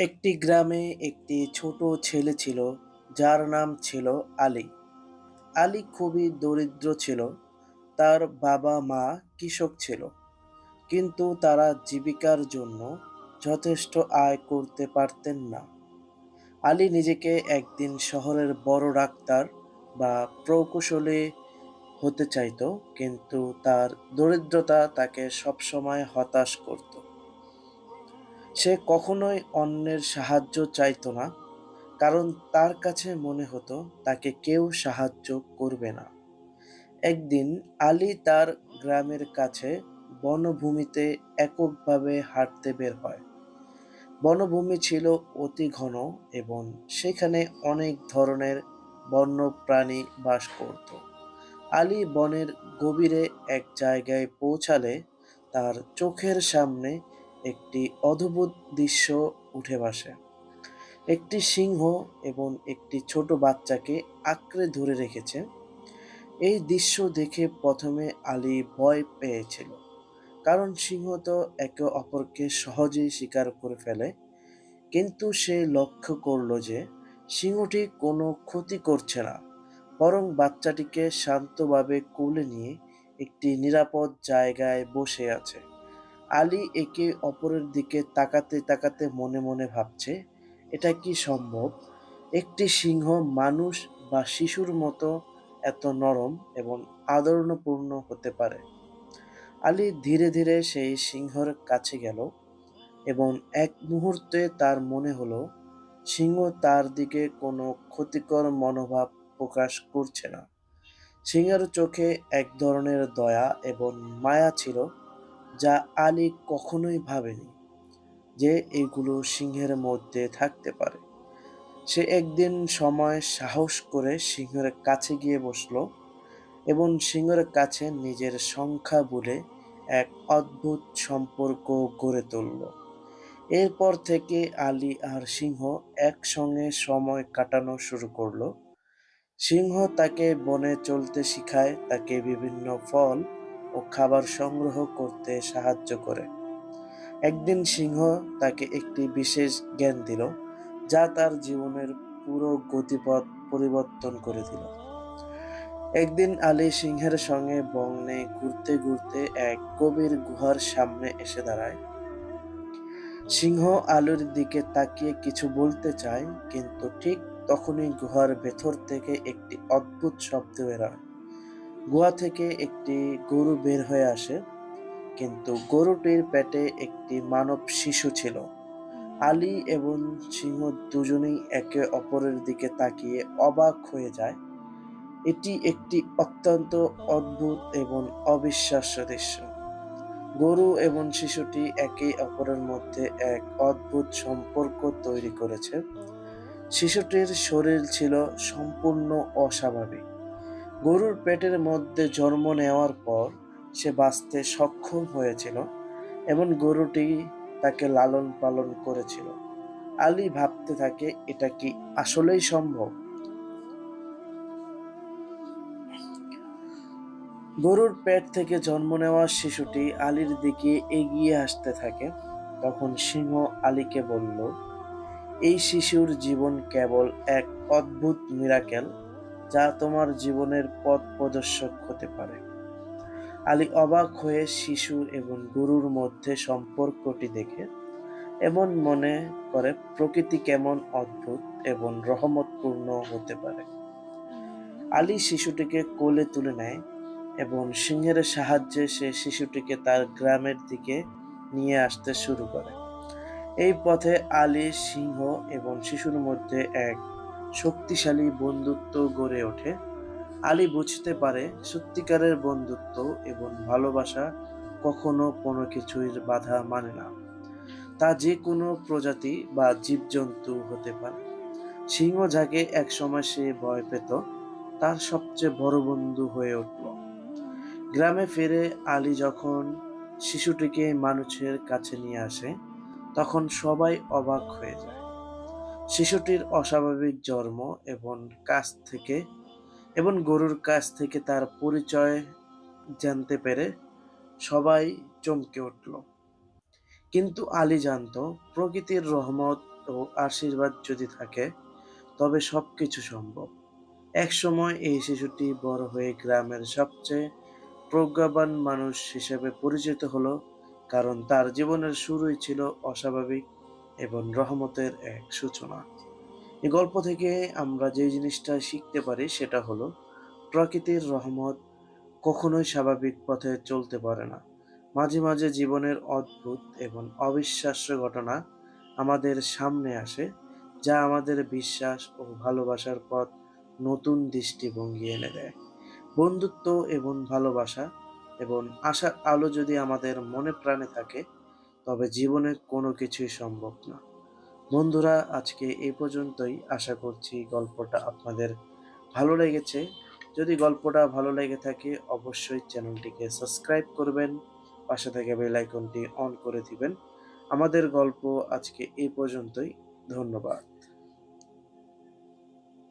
একটি গ্রামে একটি ছোট ছেলে ছিল যার নাম ছিল আলী। আলী খুবই দরিদ্র ছিল। তার বাবা মা কৃষক ছিল, কিন্তু তারা জীবিকার জন্য যথেষ্ট আয় করতে পারতেন না। আলী নিজেকে একদিন শহরের বড় ডাক্তার বা প্রকৌশলী হতে চাইতো, কিন্তু তার দরিদ্রতা তাকে সবসময় হতাশ করত। সে কখনোই অন্যের সাহায্য চাইতো না, কারণ তার কাছে মনে হতো তাকে কেউ সাহায্য করবে না। একদিন আলী তার গ্রামের কাছে বনভূমিতে এককভাবে হাঁটতে বের হয়। বনভূমি ছিল অতি ঘন এবং সেখানে অনেক ধরনের বন্য প্রাণী বাস করত। আলী বনের গভীরে এক জায়গায় পৌঁছালে তার চোখের সামনে একটি অদ্ভুত দৃশ্য উঠে বসে। একটি সিংহ এবং একটি ছোট বাচ্চাকে আঁকড়ে ধরে রেখেছে। এই দৃশ্য দেখে প্রথমে আলী ভয় পেয়েছিল, কারণ সিংহ তো একে অপরকে সহজেই শিকার করে ফেলে। কিন্তু সে লক্ষ্য করলো যে সিংহটি কোনো ক্ষতি করছে না, বরং বাচ্চাটিকে শান্তভাবে কোলে নিয়ে একটি নিরাপদ জায়গায় বসে আছে। আলী একে অপরের দিকে তাকাতে তাকাতে মনে মনে ভাবছে, এটা কি সম্ভব? একটি সিংহ মানুষ বা শিশুর মতো এত নরম এবং আদরণপূর্ণ হতে পারে। আলী ধীরে ধীরে সেই সিংহর কাছে গেল এবং এক মুহূর্তে তার মনে হলো সিংহ তার দিকে কোনো ক্ষতিকর মনোভাব প্রকাশ করছে না। সিংহের চোখে এক ধরনের দয়া এবং মায়া ছিল, যা আলী কখনোই ভাবেনি যে এগুলো সিংহের মধ্যে থাকতে পারে। সে একদিন সময় সাহস করে সিংহের কাছে গিয়ে বসলো এবং সিংহের কাছে নিজের সংখ্যা বলে এক অদ্ভুত সম্পর্ক গড়ে তুলল। এরপর থেকে আলী আর সিংহ একসঙ্গে সময় কাটানো শুরু করলো। সিংহ তাকে বনে চলতে শিখায়, তাকে বিভিন্ন ফল ও খাবার সংগ্রহ করতে সাহায্য করে। একদিন সিংহ তাকে একটি বিশেষ জ্ঞান দিল, যা তার জীবনের পুরো গতিপথ পরিবর্তন করে দিল। একদিন আলী সিংহের সঙ্গে বনে ঘুরতে ঘুরতে এক গভীর গুহার সামনে এসে দাঁড়ায়। সিংহ আলীর দিকে তাকিয়ে কিছু বলতে চায়, কিন্তু ঠিক তখনই গুহার ভেতর থেকে একটি অদ্ভুত শব্দ বের হয়। গুহা থেকে একটি গরু বের হয়ে আসে, কিন্তু গরুটির পেটে একটি মানব শিশু ছিল। আলী এবং সিংহ দুজনেই একে অপরের দিকে তাকিয়ে অবাক হয়ে যায়। এটি একটি অত্যন্ত অদ্ভুত এবং অবিশ্বাস্য দৃশ্য। গরু এবং শিশুটি একে অপরের মধ্যে এক অদ্ভুত সম্পর্ক তৈরি করেছে। শিশুটির শরীর ছিল সম্পূর্ণ অস্বাভাবিক। গরুর পেটের মধ্যে জন্ম নেওয়ার পর সে বাঁচতে সক্ষম হয়েছিল এবং গরুটি তাকে লালন পালন করেছিল। আলী ভাবতে থাকে, এটা কি আসলেই সম্ভব? গরুর পেট থেকে জন্ম নেওয়া শিশুটি আলীর দিকে এগিয়ে আসতে থাকে। তখন সিংহ আলীকে বলল, এই শিশুর জীবন কেবল এক অদ্ভুত মিরাকেল, যা তোমার জীবনের পথ প্রদর্শক হতে পারে। আলী অবাক হয়ে শিশু এবং গরুর মধ্যে সম্পর্কটি দেখে এমন মনে করে প্রকৃতি কেমন অদ্ভুত এবং রহমতপূর্ণ হতে পারে। আলী শিশুটিকে কোলে তুলে নেয় এবং সিংহের সাহায্যে সে শিশুটিকে তার গ্রামের দিকে নিয়ে আসতে শুরু করে। এই পথে আলী, সিংহ এবং শিশুর মধ্যে এক শক্তিশালী বন্ধুত্ব গড়ে ওঠে। আলী বুঝতে পারে সত্যিকারের বন্ধুত্ব এবং ভালোবাসা কখনো কোনো কিছুর বাধা মানে না। তা যে কোনো প্রজাতি বা জীবজন্তু হতে পারে। সিংহ যাকে একসময় সে ভয় পেত, তার সবচেয়ে বড় বন্ধু হয়ে উঠল। গ্রামে ফিরে আলী যখন শিশুটিকে মানুষের কাছে নিয়ে আসে, তখন সবাই অবাক হয়ে যায়। শিশুটির অস্বাভাবিক জন্ম এবং কাছ থেকে এবং গরুর কাছ থেকে তার পরিচয় জানতে পেরে সবাই চমকে উঠল। কিন্তু আলী জানত প্রকৃতির রহমত ও আশীর্বাদ যদি থাকে তবে সবকিছু সম্ভব। একসময় এই শিশুটি বড় হয়ে গ্রামের সবচেয়ে প্রজ্ঞাবান মানুষ হিসেবে পরিচিত হলো, কারণ তার জীবনের শুরুই ছিল অস্বাভাবিক এবং রহমতের এক সূচনা। এই গল্প থেকে আমরা যে জিনিসটা শিখতে পারি সেটা হলো প্রকৃতির রহমত কখনোই স্বাভাবিক পথে চলতে পারে না। মাঝে মাঝে জীবনের অদ্ভুত এবং অবিশ্বাস্য ঘটনা আমাদের সামনে আসে, যা আমাদের বিশ্বাস ও ভালোবাসার পথ নতুন দৃষ্টিভঙ্গি এনে দেয়। বন্ধুত্ব এবং ভালোবাসা এবং আশার আলো যদি আমাদের মনে প্রাণে থাকে, তবে জীবনে কোনো কিছুই সম্ভব না। বন্ধুরা, আজকে এই পর্যন্তই। আশা করছি গল্পটা আপনাদের ভালো লেগেছে। যদি গল্পটা ভালো লেগে থাকে অবশ্যই চ্যানেলটিকে সাবস্ক্রাইব করবেন, পাশে থাকা বেল আইকনটি অন করে দিবেন। আমাদের গল্প আজকে এই পর্যন্তই। ধন্যবাদ।